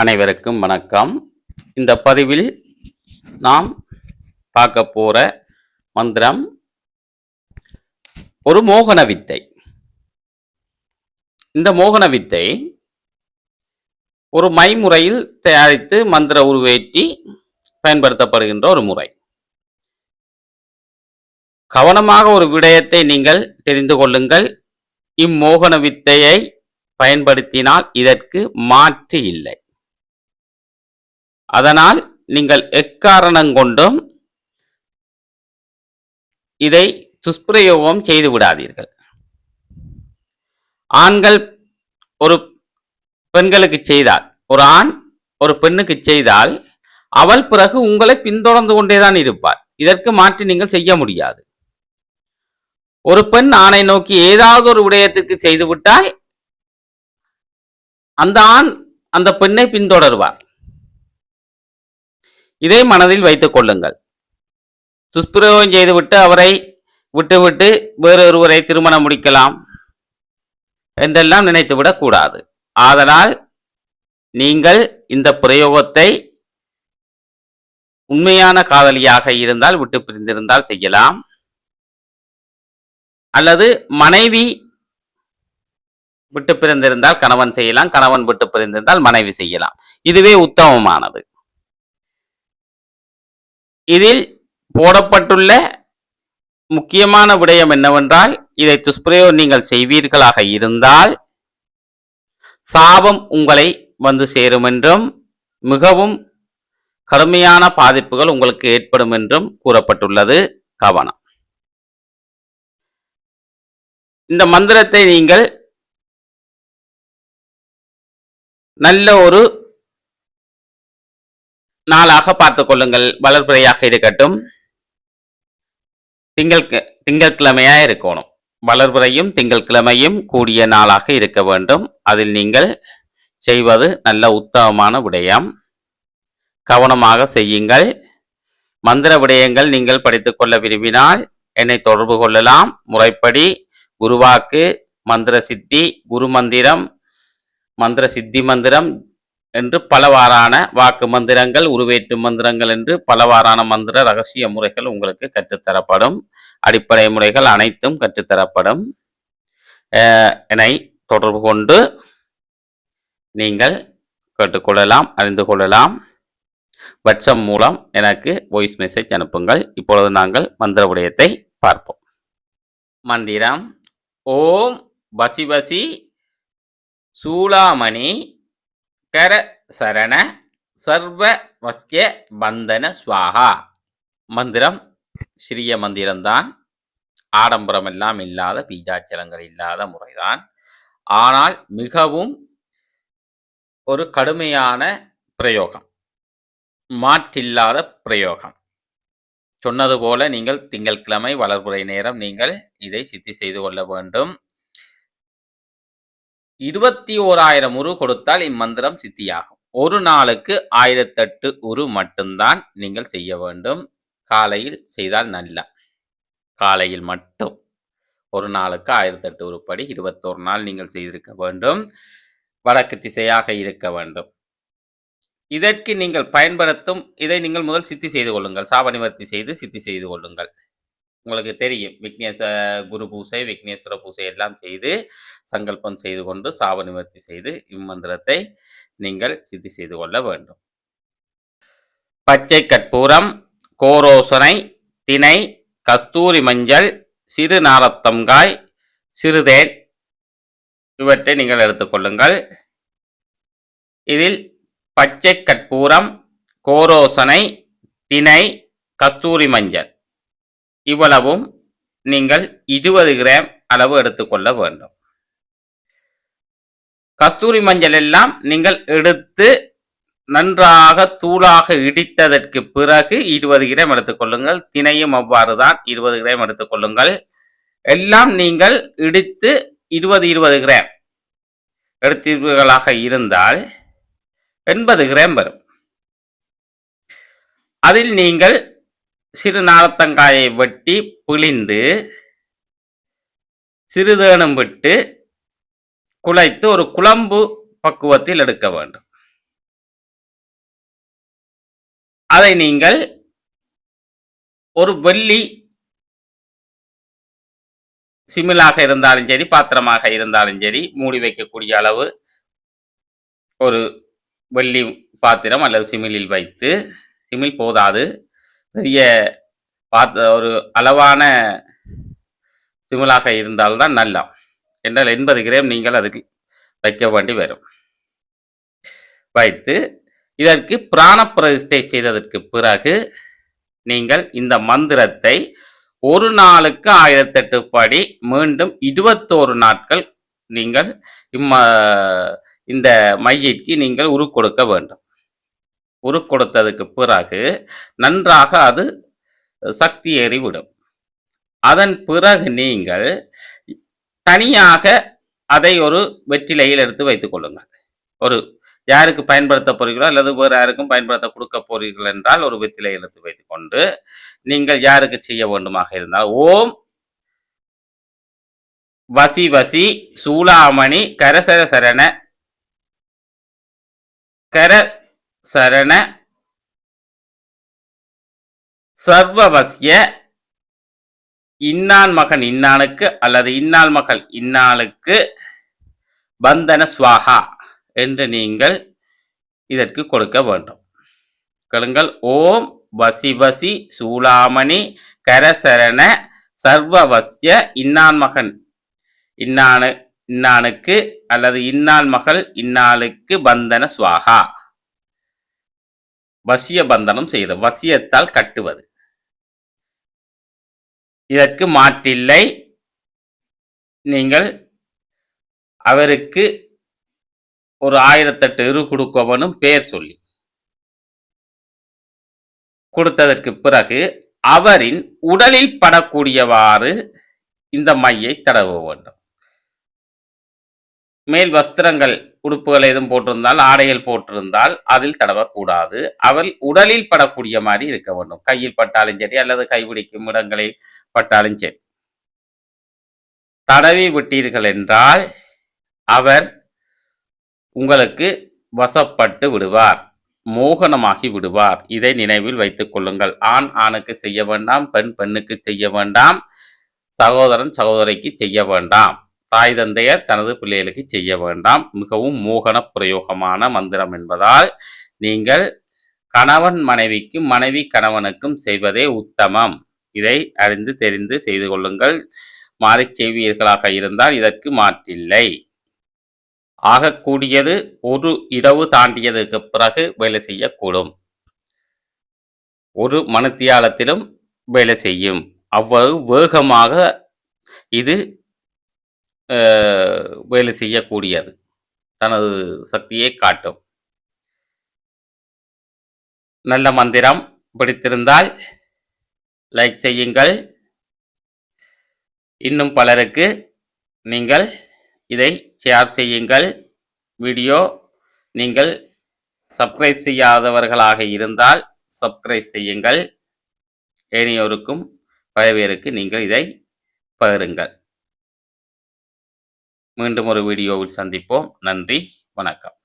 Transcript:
அனைவருக்கும் வணக்கம். இந்த பதிவில் நாம் பார்க்க போற மந்திரம் ஒரு மோகன வித்தை. இந்த மோகன வித்தை ஒரு மைமுறையில் தயாரித்து மந்திர உருவேற்றி பயன்படுத்தப்படுகின்ற ஒரு முறை. கவனமாக ஒரு விடயத்தை நீங்கள் தெரிந்து கொள்ளுங்கள். இம்மோகன வித்தையை பயன்படுத்தினால் இதற்கு மாற்று இல்லை. அதனால் நீங்கள் எக்காரணம் கொண்டும் இதை துஷ்பிரயோகம் செய்து விடாதீர்கள். ஆண்கள் ஒரு பெண்களுக்கு செய்தால், ஒரு ஆண் ஒரு பெண்ணுக்கு செய்தால் அவள் பிறகு உங்களை பின்தொடர்ந்து கொண்டேதான் இருப்பார். இதற்கு மாற்றி நீங்கள் செய்ய முடியாது. ஒரு பெண் ஆணை நோக்கி ஏதாவது ஒரு விடயத்திற்கு செய்துவிட்டால் அந்த ஆண் அந்த பெண்ணை பின்தொடர்வார். இதை மனதில் வைத்துக் கொள்ளுங்கள். துஷ்பிரயோகம் செய்துவிட்டு அவரை விட்டுவிட்டு வேறொருவரை திருமணம் முடிக்கலாம் என்றெல்லாம் நினைத்துவிடக் கூடாது. ஆதலால் நீங்கள் இந்த பிரயோகத்தை உண்மையான காதலியாக இருந்தால், விட்டு பிரிந்திருந்தால் செய்யலாம். அல்லது மனைவி விட்டு பிரிந்திருந்தால் கணவன் செய்யலாம். கணவன் விட்டு பிரிந்திருந்தால் மனைவி செய்யலாம். இதுவே உத்தமமானது. இதில் போடப்பட்டுள்ள முக்கியமான விடயம் என்னவென்றால், இதை துஷ்பிரயோகம் நீங்கள் செய்வீர்களாக இருந்தால் சாபம் உங்களை வந்து சேரும் என்றும் மிகவும் கடுமையான பாதிப்புகள் உங்களுக்கு ஏற்படும் என்றும் கூறப்பட்டுள்ளது. கவனம். இந்த மந்திரத்தை நீங்கள் நல்ல ஒரு நாளாக பார்த்துக் கொள்ளுங்கள். வளர்பிறையாக இருக்கட்டும், திங்கட்கிழமையா இருக்கணும். வளர்பிறையும் திங்கட்கிழமையும் கூடிய நாளாக இருக்க வேண்டும். அதில் நீங்கள் செய்வது நல்ல உத்தமமான விடயம். கவனமாக செய்யுங்கள். மந்திர விடயங்கள் நீங்கள் படித்துக் கொள்ள விரும்பினால் என்னை தொடர்பு கொள்ளலாம். முறைப்படி குருவாக்கு, மந்திர சித்தி, குரு மந்திரம், மந்திர சித்தி மந்திரம் என்று பலவாறான வாக்கு மந்திரங்கள், உருவேற்று மந்திரங்கள் என்று பலவாறான மந்திர ரகசிய முறைகள் உங்களுக்கு கற்றுத்தரப்படும். அடிப்படை முறைகள் அனைத்தும் கற்றுத்தரப்படும். என்னை தொடர்பு கொண்டு நீங்கள் கேட்டுக்கொள்ளலாம், அறிந்து கொள்ளலாம். வாட்ஸ்அப் மூலம் எனக்கு வாய்ஸ் மெசேஜ் அனுப்புங்கள். இப்பொழுது நாங்கள் மந்திர விடயத்தை பார்ப்போம். மந்திரம் ஓம் வசி வசி சூளாமணி கர சரண சர்வ வஸ்ய பந்தன ஸ்வாகா. மந்திரம் சிறிய மந்திரம்தான். ஆடம்பரம் எல்லாம் இல்லாத, பீஜாச்சரங்கள் இல்லாத முறைதான். ஆனால் மிகவும் ஒரு கடுமையான பிரயோகம், மாற்றில்லாத பிரயோகம். சொன்னது போல நீங்கள் திங்கட்கிழமை வளர்புறை நேரம் நீங்கள் இதை சித்தி செய்து கொள்ள வேண்டும். 21,000 உரு கொடுத்தால் இம்மந்திரம் சித்தியாகும். ஒரு நாளுக்கு 1008 உரு மட்டும்தான் நீங்கள் செய்ய வேண்டும். காலையில் செய்தால் நல்ல. காலையில் மட்டும் ஒரு நாளுக்கு 1008 உருப்படி 21 நாள் நீங்கள் செய்திருக்க வேண்டும். வடக்கு திசையாக இருக்க வேண்டும். இதற்கு நீங்கள் பயன்படுத்தும் இதை நீங்கள் முதல் சித்தி செய்து கொள்ளுங்கள். சாப நிவர்த்தி செய்து சித்தி செய்து கொள்ளுங்கள். உங்களுக்கு தெரியும், குரு பூசை, விக்னேஸ்வர பூசை எல்லாம் செய்து சங்கல்பம் செய்து கொண்டு சாப நிவர்த்தி செய்து இம்மந்திரத்தை நீங்கள் சித்தி செய்து கொள்ள வேண்டும். பச்சை கற்பூரம், கோரோசனை, தினை, கஸ்தூரி மஞ்சள், சிறு நாரத்தங்காய், சிறுதேன் இவற்றை நீங்கள் எடுத்துக்கொள்ளுங்கள். இதில் பச்சை கற்பூரம், கோரோசனை, தினை, கஸ்தூரி மஞ்சள் இவ்வளவும் நீங்கள் 20 கிராம் அளவு எடுத்துக்கொள்ள வேண்டும். கஸ்தூரி மஞ்சள் எல்லாம் நீங்கள் எடுத்து நன்றாக தூளாக இடித்ததற்கு பிறகு 20 கிராம் எடுத்துக்கொள்ளுங்கள். தினையும் அவ்வாறு தான் 20 கிராம் எடுத்துக்கொள்ளுங்கள். எல்லாம் நீங்கள் இடித்து 20 கிராம் எடுத்தீர்களாக இருந்தால் 80 கிராம் வரும். அதில் நீங்கள் சிறு நார்த்தங்காயை வெட்டி பிழிந்து சிறிதேனும் விட்டு குழைத்து ஒரு குழம்பு பக்குவத்தில் எடுக்க வேண்டும். அதை நீங்கள் ஒரு வெள்ளி சிமிலாக இருந்தாலும் சரி, பாத்திரமாக இருந்தாலும் சரி, மூடி வைக்கக்கூடிய அளவு ஒரு வெள்ளி பாத்திரம் அல்லது சிமிலில் வைத்து, சிமில் போதாது, பெரிய ஒரு அளவான சிமிலாக இருந்தால்தான் நல்லா. என்றால் 80 கிராம் நீங்கள் அதுக்கு வைக்க வேண்டி வரும். வைத்து இதற்கு பிராண பிரதிஷ்டை செய்ததற்கு பிறகு நீங்கள் இந்த மந்திரத்தை ஒரு நாளுக்கு 1008 படி மீண்டும் 21 நாட்கள் நீங்கள் இந்த மையிற்கு நீங்கள் உருக்கொடுக்க வேண்டும். உருக்கொடுத்ததுக்கு பிறகு நன்றாக அது சக்தி ஏறிவிடும். அதன் பிறகு நீங்கள் தனியாக அதை ஒரு வெற்றிலையில் எடுத்து வைத்துக் கொள்ளுங்கள். ஒரு யாருக்கு பயன்படுத்த போறீர்களோ அல்லது வேறு யாருக்கும் பயன்படுத்த கொடுக்க போறீர்கள் என்றால் ஒரு வெற்றிலை எடுத்து வைத்துக் கொண்டு நீங்கள் யாருக்கு செய்ய வேண்டுமாக இருந்தால் ஓம் வசி வசி சூளாமணி கரசர சரண கரசரண சர்வவசிய இன்னான் மகன் இன்னானுக்கு அல்லது இன்னாள் மகள் இன்னாளுக்கு பந்தன ஸ்வாகா என்று நீங்கள் இதற்கு கொடுக்க வேண்டும். கேளுங்கள். ஓம் வசி வசி சூளாமணி கரசரண சர்வவசிய இன்னான் மகன் இன்னானுக்கு அல்லது இன்னாள் மகள் இன்னாளுக்கு பந்தன ஸ்வாகா. வசிய பந்தனம் செய்வது, வசியத்தால் கட்டுவது. இதற்கு மாற்றில்லை. நீங்கள் அவருக்கு ஒரு 1008 இரு கொடுக்கவனும் பேர் சொல்லி கொடுத்ததற்கு பிறகு அவரின் உடலில் படக்கூடியவாறு இந்த மையை தடவ வேண்டும். மேல் வஸ்திரங்கள் உடுப்புகள் எதுவும் போட்டிருந்தால், ஆடைகள் போட்டிருந்தால் அதில் தடவக்கூடாது. அவர் உடலில் படக்கூடிய மாதிரி இருக்க வேண்டும். கையில் பட்டாலும் சரி அல்லது கைபிடிக்கும் இடங்களில் பட்டாலும் சரி. தடவி விட்டீர்கள் என்றால் அவர் உங்களுக்கு வசப்பட்டு விடுவார், மோகனமாகி விடுவார். இதை நினைவில் வைத்துக் கொள்ளுங்கள். ஆண் ஆணுக்கு செய்ய வேண்டாம், பெண் பெண்ணுக்கு செய்ய வேண்டாம், சகோதரன் சகோதரிக்கு செய்ய வேண்டாம், தாய் தந்தையர் தனது பிள்ளைகளுக்கு செய்ய வேண்டாம். மிகவும் மோகன பிரயோகமான மந்திரம் என்பதால் நீங்கள் கணவன் மனைவிக்கும் மனைவி கணவனுக்கும் செய்வதே உத்தமம். இதை அறிந்து தெரிந்து செய்து கொள்ளுங்கள். மாறிச் செய்வீர்களாக இருந்தால் இதற்கு மாற்றில்லை. ஆகக்கூடியது ஒரு இரவு தாண்டியதற்கு பிறகு வேலை செய்யக்கூடும். ஒரு மணித்தியாலத்திலும் வேலை செய்யும். அவ்வளவு வேகமாக இது வேலை செய்யக்கூடியது. தனது சக்தியை காட்டும். நல்ல மந்திரம். பிடித்திருந்தால் லைக் செய்யுங்கள். இன்னும் பலருக்கு நீங்கள் இதை ஷேர் செய்யுங்கள். வீடியோ நீங்கள் சப்ஸ்கிரைப் செய்யாதவர்களாக இருந்தால் சப்ஸ்கிரைப் செய்யுங்கள். ஏனையோருக்கும் பல பேருக்கு நீங்கள் இதை பகிருங்கள். மீண்டும் ஒரு வீடியோவில் சந்திப்போம். நன்றி, வணக்கம்.